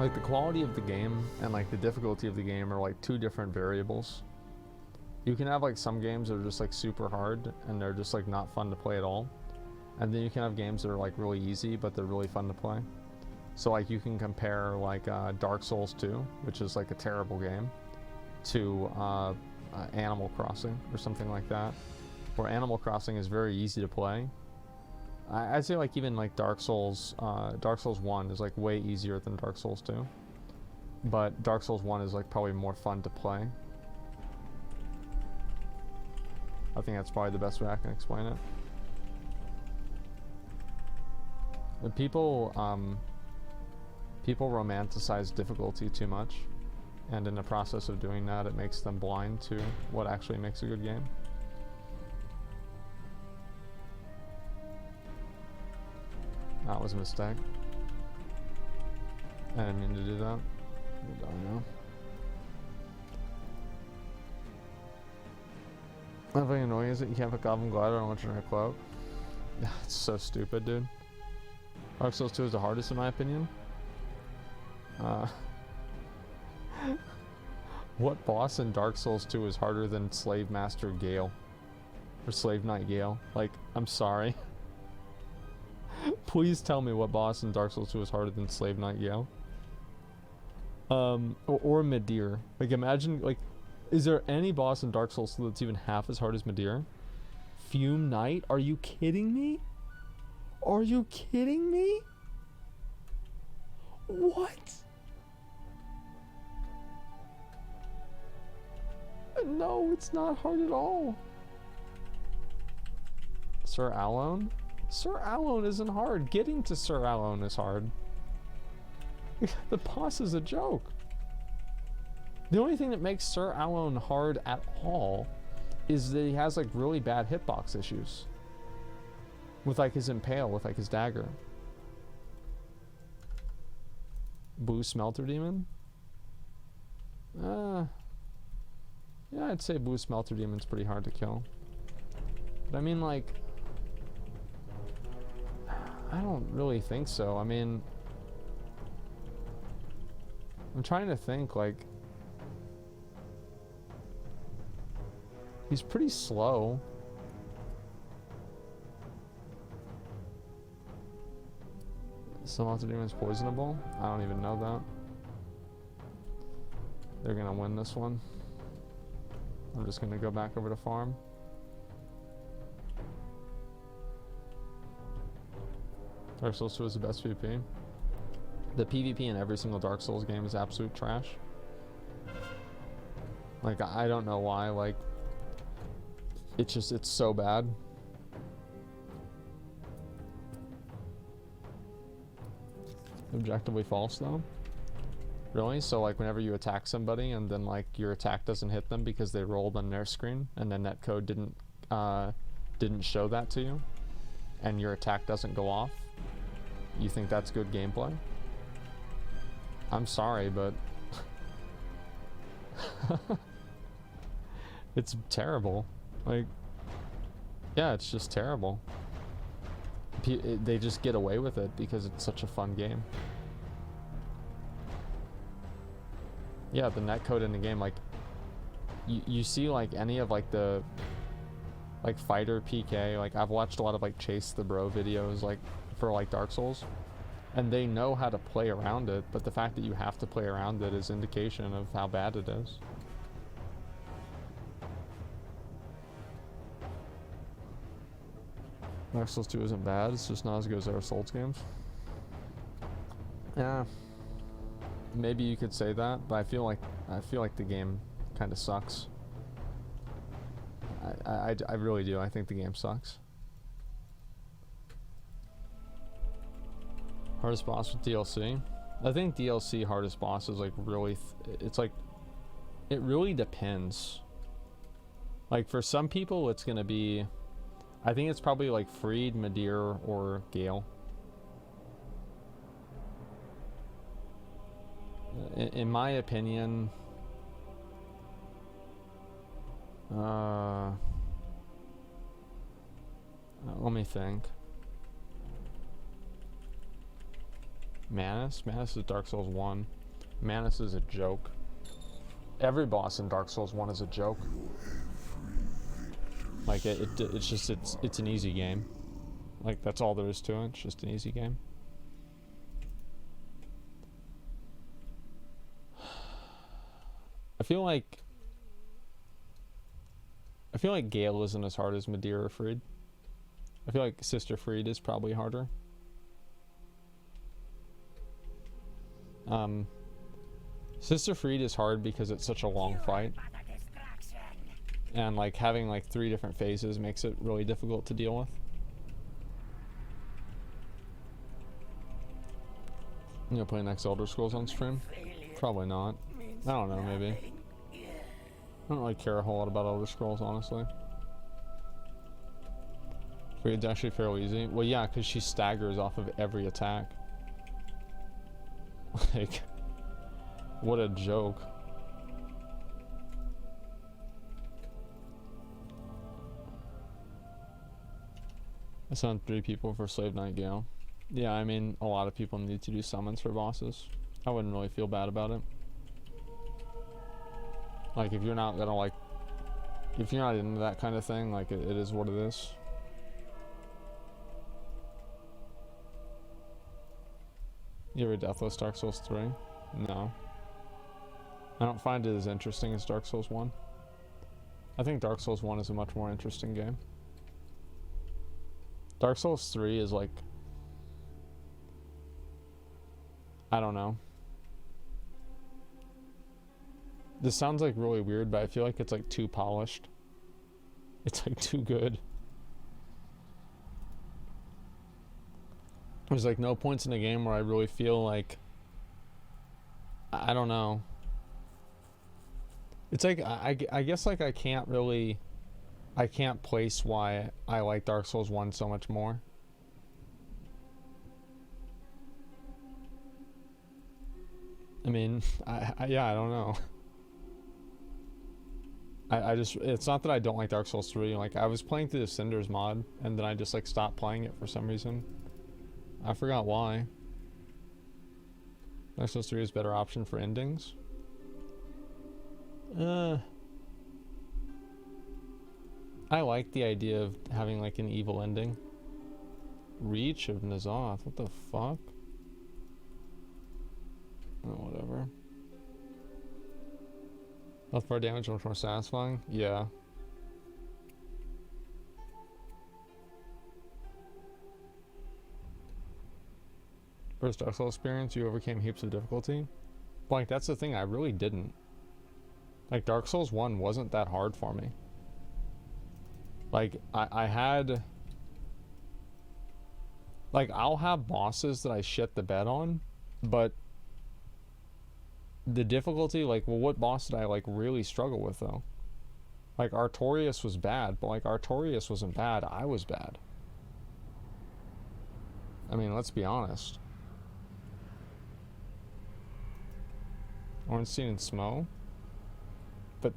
Like the quality of the game and like the difficulty of the game are like two different variables. You can have like some games that are just like super hard and they're just like not fun to play at all. And then you can have games that are like really easy but they're really fun to play. So like you can compare like Dark Souls 2, which is like a terrible game, to Animal Crossing or something like that, where Animal Crossing is very easy to play. I'd say like even like Dark Souls 1 is like way easier than Dark Souls 2, but Dark Souls 1 is like probably more fun to play. I think that's probably the best way I can explain it. And people romanticize difficulty too much, and in the process of doing that, it makes them blind to what actually makes a good game. That was a mistake. I didn't mean to do that. I don't know. How fucking annoying is it? You can't put Goblin Glider on Legendary Cloak. It's so stupid, dude. Dark Souls 2 is the hardest in my opinion. What boss in Dark Souls 2 is harder than Slave Master Gale? Or Slave Knight Gale? Like, I'm sorry. Please tell me what boss in Dark Souls 2 is harder than Slave Knight Gale. Or Midir. Like, imagine, like, is there any boss in Dark Souls 2 that's even half as hard as Midir? Fume Knight? Are you kidding me? Are you kidding me? What? No, it's not hard at all. Sir Alone? Sir Alone isn't hard. Getting to Sir Alone is hard. The boss is a joke. The only thing that makes Sir Alone hard at all is that he has like really bad hitbox issues. With like his impale, with like his dagger. Blue Smelter Demon? Yeah, I'd say Blue Smelter Demon's pretty hard to kill. But I mean, like, I don't really think so. I mean, I'm trying to think, like, he's pretty slow. Smelter Demon's poisonable? I don't even know that. They're gonna win this one. I'm just gonna go back over to farm. Dark Souls 2 is the best PvP. The PvP in every single Dark Souls game is absolute trash. Like, I don't know why, like, it's so bad. Objectively false though. Really? So like whenever you attack somebody and then like your attack doesn't hit them because they rolled on their screen and then netcode didn't show that to you and your attack doesn't go off, you think that's good gameplay? I'm sorry, but it's terrible. Like, yeah, it's just terrible. They just get away with it because it's such a fun game. Yeah, the netcode in the game, like, you see like any of like the like fighter PK, like I've watched a lot of like Chase the Bro videos like for like Dark Souls, and they know how to play around it, but the fact that you have to play around it is indication of how bad it is. Dark Souls 2 isn't bad, it's just not as good as our Souls games. Yeah. Maybe you could say that, but I feel like the game kind of sucks. I really do. I think the game sucks. Hardest boss with DLC? I think DLC hardest boss is like really, it's like, it really depends. Like for some people it's gonna be, I think it's probably like Freed, Midir, or Gale. In my opinion, let me think. Manus? Manus is Dark Souls 1. Manus is a joke. Every boss in Dark Souls 1 is a joke. Like, it's just, it's an easy game. Like, that's all there is to it. It's just an easy game. I feel like Gale isn't as hard as Madeira Freed. I feel like Sister Freed is probably harder. Sister Freed is hard because it's such a long fight. And like having like 3 different phases makes it really difficult to deal with. You gonna play next Elder Scrolls on stream? Probably not. I don't know, maybe. I don't really care a whole lot about Elder Scrolls, honestly. Freed's actually fairly easy. Well, yeah, because she staggers off of every attack. Like, what a joke. I sent 3 people for Slave Knight Gale. Yeah, I mean, a lot of people need to do summons for bosses. I wouldn't really feel bad about it. Like, if you're not gonna, like, if you're not into that kind of thing, like, it is what it is. You ever Deathless Dark Souls 3? No. I don't find it as interesting as Dark Souls 1. I think Dark Souls 1 is a much more interesting game. Dark Souls 3 is like, I don't know. This sounds like really weird, but I feel like it's like too polished. It's like too good. There's like no points in the game where I really feel like, I don't know. It's like, I guess like I can't place why I like Dark Souls 1 so much more. I mean, yeah, I don't know. I just, it's not that I don't like Dark Souls 3. Like, I was playing through the Cinders mod, and then I just like stopped playing it for some reason. I forgot why. Dark Souls 3 is a better option for endings. I like the idea of having like an evil ending. Reach of Nazoth, what the fuck? Oh, whatever. Health bar damage much more satisfying? Yeah. First Dark Souls experience, you overcame heaps of difficulty? Like, that's the thing, I really didn't. Like, Dark Souls 1 wasn't that hard for me. Like, I had... Like, I'll have bosses that I shit the bed on, but... the difficulty, like, well, what boss did I, like, really struggle with, though? Like, Artorias was bad, but, like, Artorias wasn't bad, I was bad. I mean, let's be honest. Ornstein and Smo? But,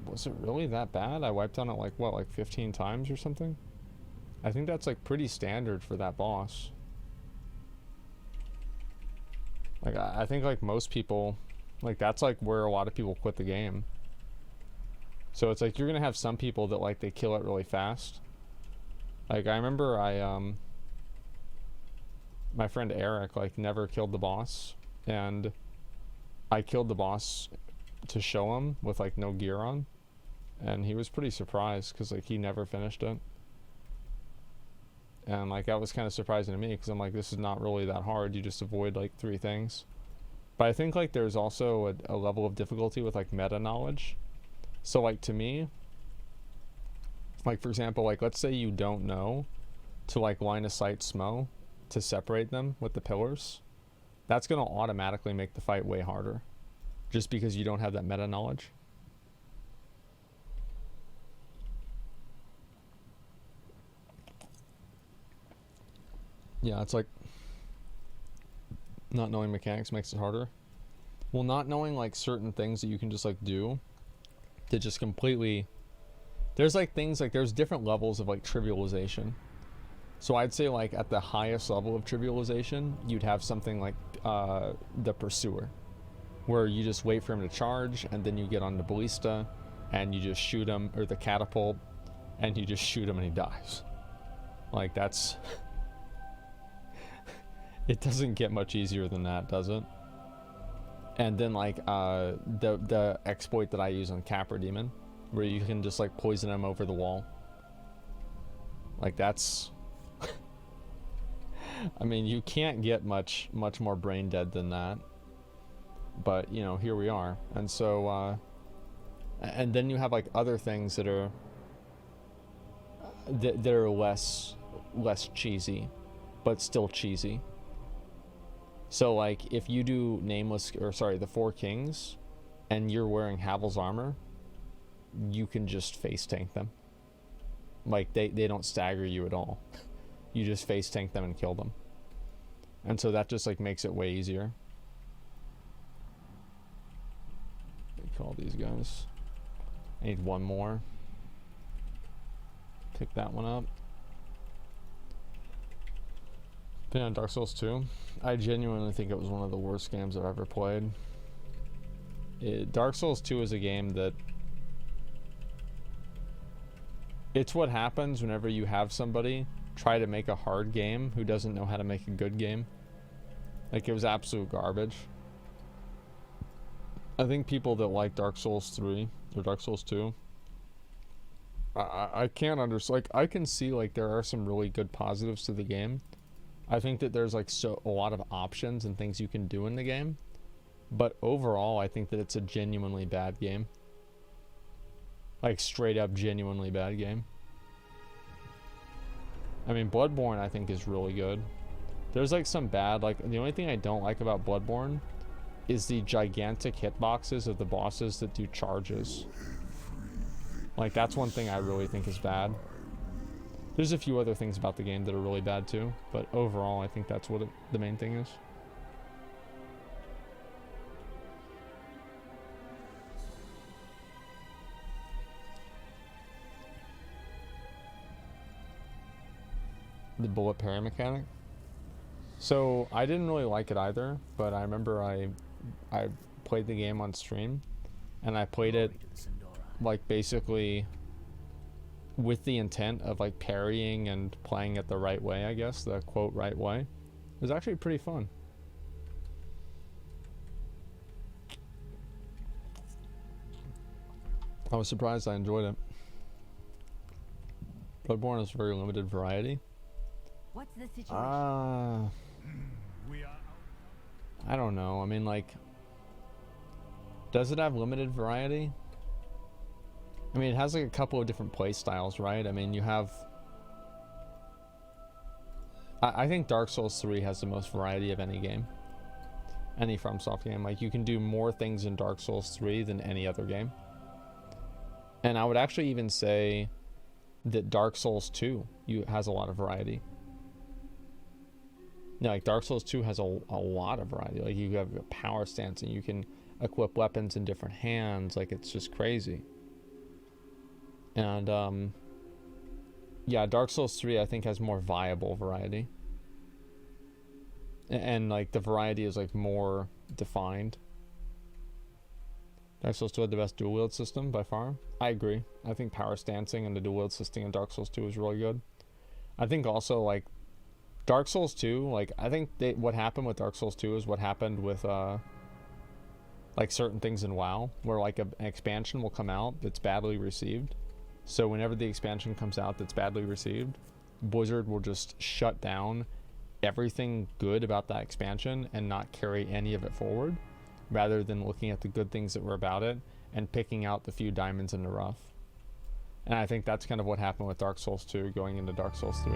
was it really that bad? I wiped on it, like, what, like 15 times or something? I think that's, like, pretty standard for that boss. Like, I think, like, most people... Like, that's, like, where a lot of people quit the game. So it's, like, you're gonna have some people that, like, they kill it really fast. Like, I remember my friend Eric, like, never killed the boss. And I killed the boss to show him with, like, no gear on. And he was pretty surprised, because, like, he never finished it. And, like, that was kind of surprising to me, because I'm like, this is not really that hard. You just avoid, like, 3 things. But I think, like, there's also a level of difficulty with, like, meta knowledge. So, like, to me, like, for example, like, let's say you don't know to, like, line of sight Smo to separate them with the pillars. That's going to automatically make the fight way harder. Just because you don't have that meta knowledge. Yeah, it's like... not knowing mechanics makes it harder. Well, not knowing, like, certain things that you can just, like, do to just completely... There's, like, things, like, there's different levels of, like, trivialization. So I'd say like at the highest level of trivialization, you'd have something like the Pursuer, where you just wait for him to charge, and then you get on the Ballista, and you just shoot him, or the Catapult, and you just shoot him and he dies. Like, that's... It doesn't get much easier than that, does it? And then like the exploit that I use on Capra Demon, where you can just like poison him over the wall. Like, that's... I mean, you can't get much more brain dead than that. But, you know, here we are. And so, and then you have like other things that are less cheesy, but still cheesy. So like, if you do the Four Kings, and you're wearing Havel's armor, you can just face tank them. Like, they don't stagger you at all. You just face tank them and kill them. And so that just like makes it way easier. Call these guys. I need one more. Pick that one up. Yeah, Dark Souls 2. I genuinely think it was one of the worst games I've ever played. Dark Souls 2 is a game that... It's what happens whenever you have somebody try to make a hard game who doesn't know how to make a good game. Like, it was absolute garbage. I think people that like Dark Souls 3 or Dark Souls 2, I can't understand. Like, I can see like there are some really good positives to the game. I think that there's like a lot of options and things you can do in the game, but overall I think that it's a genuinely bad game. Like, straight up genuinely bad game. I mean, Bloodborne I think is really good. There's like some bad, like, the only thing I don't like about Bloodborne is the gigantic hitboxes of the bosses that do charges. Like, that's one thing I really think is bad. There's a few other things about the game that are really bad too, but overall I think that's what the main thing is. The bullet parry mechanic. So I didn't really like it either, but I remember I played the game on stream, and I played it like basically with the intent of like parrying and playing it the right way, I guess, the quote right way. It was actually pretty fun. I was surprised I enjoyed it. Bloodborne has very limited variety. What's the situation? I don't know. I mean, like, does it have limited variety? I mean, it has like a couple of different play styles, right? I mean, you have... I think Dark Souls 3 has the most variety of any game. Any FromSoft game. Like, you can do more things in Dark Souls 3 than any other game. And I would actually even say that Dark Souls 2 has a lot of variety. Yeah, like Dark Souls 2 has a lot of variety. Like, you have a power stance and you can equip weapons in different hands. Like, it's just crazy. And yeah, Dark Souls 3 I think has more viable variety. And like the variety is like more defined. Dark Souls 2 had the best dual wield system by far. I agree. I think power stancing and the dual wield system in Dark Souls 2 is really good. I think also like Dark Souls 2, like I think what happened with Dark Souls 2 is what happened with like certain things in WoW, where like an expansion will come out that's badly received. So whenever the expansion comes out that's badly received, Blizzard will just shut down everything good about that expansion and not carry any of it forward, rather than looking at the good things that were about it and picking out the few diamonds in the rough. And I think that's kind of what happened with Dark Souls 2 going into Dark Souls 3.